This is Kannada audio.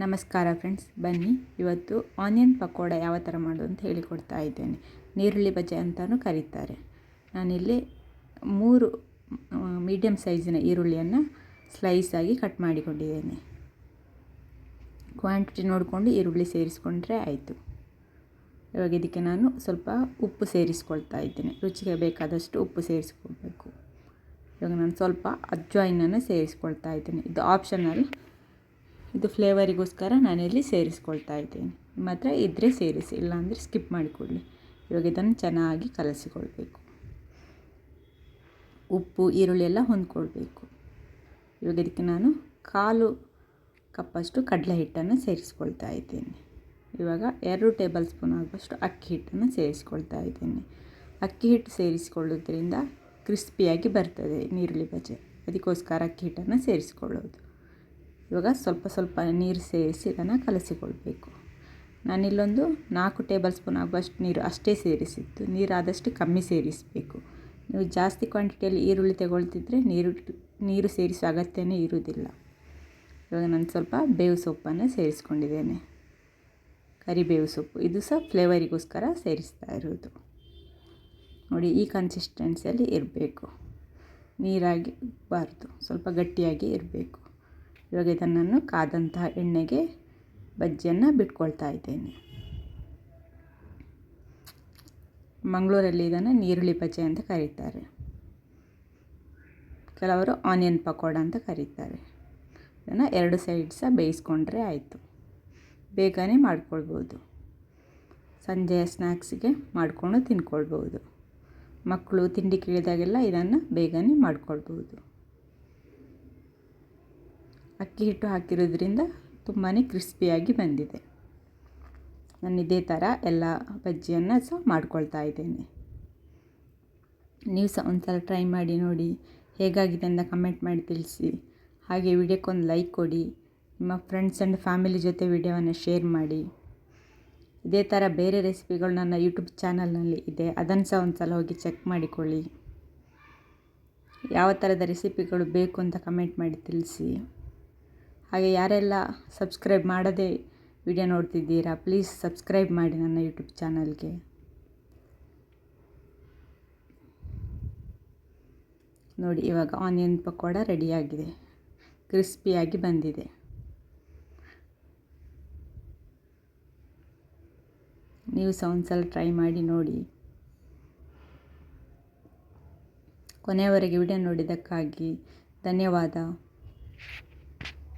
ನಮಸ್ಕಾರ ಫ್ರೆಂಡ್ಸ್, ಬನ್ನಿ ಇವತ್ತು ಆನಿಯನ್ ಪಕೋಡ ಯಾವ ಥರ ಮಾಡೋದು ಅಂತ ಹೇಳಿಕೊಡ್ತಾ ಇದ್ದೇನೆ. ನೀರುಳ್ಳಿ ಬಜೆ ಅಂತಲೂ ಕರೀತಾರೆ. ನಾನಿಲ್ಲಿ 3 ಮೀಡಿಯಮ್ ಸೈಜಿನ ಈರುಳ್ಳಿಯನ್ನು ಸ್ಲೈಸಾಗಿ ಕಟ್ ಮಾಡಿಕೊಂಡಿದ್ದೇನೆ. ಕ್ವಾಂಟಿಟಿ ನೋಡಿಕೊಂಡು ಈರುಳ್ಳಿ ಸೇರಿಸ್ಕೊಂಡ್ರೆ ಆಯಿತು. ಇವಾಗ ಇದಕ್ಕೆ ನಾನು ಸ್ವಲ್ಪ ಉಪ್ಪು ಸೇರಿಸ್ಕೊಳ್ತಾ ಇದ್ದೇನೆ. ರುಚಿಗೆ ಬೇಕಾದಷ್ಟು ಉಪ್ಪು ಸೇರಿಸ್ಕೊಳ್ಬೇಕು. ಇವಾಗ ನಾನು ಸ್ವಲ್ಪ ಅಜ್ವಾಯಿನನ್ನು ಸೇರಿಸ್ಕೊಳ್ತಾ ಇದ್ದೇನೆ. ಇದು ಆಪ್ಷನಲ್, ಇದು ಫ್ಲೇವರಿಗೋಸ್ಕರ ನಾನಿಲ್ಲಿ ಸೇರಿಸ್ಕೊಳ್ತಾ ಇದ್ದೇನೆ. ನಿಮ್ಮ ಹತ್ರ ಇದ್ದರೆ ಸೇರಿಸಿ, ಇಲ್ಲಾಂದರೆ ಸ್ಕಿಪ್ ಮಾಡಿಕೊಳ್ಳಿ. ಇವಾಗ ಇದನ್ನು ಚೆನ್ನಾಗಿ ಕಲಸಿಕೊಳ್ಬೇಕು. ಉಪ್ಪು ಈರುಳ್ಳಿ ಎಲ್ಲ ಹೊಂದ್ಕೊಳ್ಬೇಕು. ಇವಾಗ ಇದಕ್ಕೆ ನಾನು 1/4 ಕಪ್ಪಷ್ಟು ಕಡಲೆ ಹಿಟ್ಟನ್ನು ಸೇರಿಸ್ಕೊಳ್ತಾ ಇದ್ದೇನೆ. ಇವಾಗ 2 ಟೇಬಲ್ ಸ್ಪೂನ್ ಆಗುವಷ್ಟು ಅಕ್ಕಿ ಹಿಟ್ಟನ್ನು ಸೇರಿಸ್ಕೊಳ್ತಾ ಇದ್ದೇನೆ. ಅಕ್ಕಿ ಹಿಟ್ಟು ಸೇರಿಸಿಕೊಳ್ಳೋದ್ರಿಂದ ಕ್ರಿಸ್ಪಿಯಾಗಿ ಬರ್ತದೆ ನೀರುಳ್ಳಿ ಬಜೆ, ಅದಕ್ಕೋಸ್ಕರ ಅಕ್ಕಿ ಹಿಟ್ಟನ್ನು ಸೇರಿಸ್ಕೊಳ್ಳೋದು. ಇವಾಗ ಸ್ವಲ್ಪ ನೀರು ಸೇರಿಸಿ ಇದನ್ನು ಕಲಸಿಕೊಳ್ಬೇಕು. ನಾನಿಲ್ಲೊಂದು 4 ಟೇಬಲ್ ಸ್ಪೂನ್ ಆಗುವಷ್ಟು ನೀರು ಅಷ್ಟೇ ಸೇರಿಸಿದ್ದು. ನೀರು ಆದಷ್ಟು ಕಮ್ಮಿ ಸೇರಿಸಬೇಕು. ನೀವು ಜಾಸ್ತಿ ಕ್ವಾಂಟಿಟಿಯಲ್ಲಿ ಈರುಳ್ಳಿ ತಗೊಳ್ತಿದ್ರೆ ನೀರು ಸೇರಿಸುವ ಅಗತ್ಯನೇ ಇರುವುದಿಲ್ಲ. ಇವಾಗ ನಾನು ಸ್ವಲ್ಪ ಬೇವು ಸೊಪ್ಪನ್ನು ಸೇರಿಸ್ಕೊಂಡಿದ್ದೇನೆ. ಕರಿಬೇವು ಸೊಪ್ಪು, ಇದು ಸಹ ಫ್ಲೇವರಿಗೋಸ್ಕರ ಸೇರಿಸ್ತಾ ಇರೋದು. ನೋಡಿ, ಈ ಕನ್ಸಿಸ್ಟೆನ್ಸಿಯಲ್ಲಿ ಇರಬೇಕು. ನೀರಾಗಿ ಬಾರ್ದು, ಸ್ವಲ್ಪ ಗಟ್ಟಿಯಾಗಿ ಇರಬೇಕು. ಇವಾಗ ಇದನ್ನು ನಾನು ಕಾದಂತಹ ಎಣ್ಣೆಗೆ ಬಜ್ಜಿಯನ್ನು ಬಿಟ್ಕೊಳ್ತಾ ಇದ್ದೇನೆ. ಮಂಗಳೂರಲ್ಲಿ ಇದನ್ನು ನೀರುಳ್ಳಿ ಬಜ್ಜಿ ಅಂತ ಕರೀತಾರೆ. ಕೆಲವರು ಆನಿಯನ್ ಪಕೋಡ ಅಂತ ಕರೀತಾರೆ. ಇದನ್ನು 2 ಸೈಡ್ ಸಹ ಬೇಯಿಸ್ಕೊಂಡ್ರೆ ಆಯಿತು. ಬೇಗನೆ ಮಾಡ್ಕೊಳ್ಬೋದು. ಸಂಜೆಯ ಸ್ನ್ಯಾಕ್ಸಿಗೆ ಮಾಡಿಕೊಂಡು ತಿನ್ಕೊಳ್ಬೋದು. ಮಕ್ಕಳು ತಿಂಡಿ ಕೇಳಿದಾಗೆಲ್ಲ ಇದನ್ನು ಬೇಗನೆ ಮಾಡ್ಕೊಳ್ಬೋದು. ಅಕ್ಕಿ ಹಿಟ್ಟು ಹಾಕಿರೋದ್ರಿಂದ ತುಂಬಾ ಕ್ರಿಸ್ಪಿಯಾಗಿ ಬಂದಿದೆ. ನಾನು ಇದೇ ಥರ ಎಲ್ಲ ಬಜ್ಜಿಯನ್ನು ಸಹ ಮಾಡ್ಕೊಳ್ತಾ ಇದ್ದೇನೆ. ನೀವು ಸಹ ಒಂದ್ಸಲ ಟ್ರೈ ಮಾಡಿ ನೋಡಿ, ಹೇಗಾಗಿದೆ ಅಂತ ಕಮೆಂಟ್ ಮಾಡಿ ತಿಳಿಸಿ. ಹಾಗೆ ವಿಡಿಯೋಕ್ಕೊಂದು ಲೈಕ್ ಕೊಡಿ. ನಿಮ್ಮ ಫ್ರೆಂಡ್ಸ್ ಆ್ಯಂಡ್ ಫ್ಯಾಮಿಲಿ ಜೊತೆ ವಿಡಿಯೋವನ್ನು ಶೇರ್ ಮಾಡಿ. ಇದೇ ಥರ ಬೇರೆ ರೆಸಿಪಿಗಳು ನನ್ನ ಯೂಟ್ಯೂಬ್ ಚಾನಲ್ನಲ್ಲಿ ಇದೆ, ಅದನ್ನು ಸಹ ಒಂದ್ಸಲ ಹೋಗಿ ಚೆಕ್ ಮಾಡಿಕೊಳ್ಳಿ. ಯಾವ ಥರದ ರೆಸಿಪಿಗಳು ಬೇಕು ಅಂತ ಕಮೆಂಟ್ ಮಾಡಿ ತಿಳಿಸಿ. ಹಾಗೆ ಯಾರೆಲ್ಲ ಸಬ್ಸ್ಕ್ರೈಬ್ ಮಾಡದೆ ವಿಡಿಯೋ ನೋಡ್ತಿದ್ದೀರಾ, ಪ್ಲೀಸ್ ಸಬ್ಸ್ಕ್ರೈಬ್ ಮಾಡಿ ನನ್ನ ಯೂಟ್ಯೂಬ್ ಚಾನಲ್ಗೆ. ನೋಡಿ, ಇವಾಗ ಆನಿಯನ್ ಪಕೋಡ ರೆಡಿಯಾಗಿದೆ. ಕ್ರಿಸ್ಪಿಯಾಗಿ ಬಂದಿದೆ. ನೀವು ಸಹ ಒಂದ್ಸಲ ಟ್ರೈ ಮಾಡಿ ನೋಡಿ. ಕೊನೆಯವರೆಗೆ ವಿಡಿಯೋ ನೋಡಿದ್ದಕ್ಕಾಗಿ ಧನ್ಯವಾದ.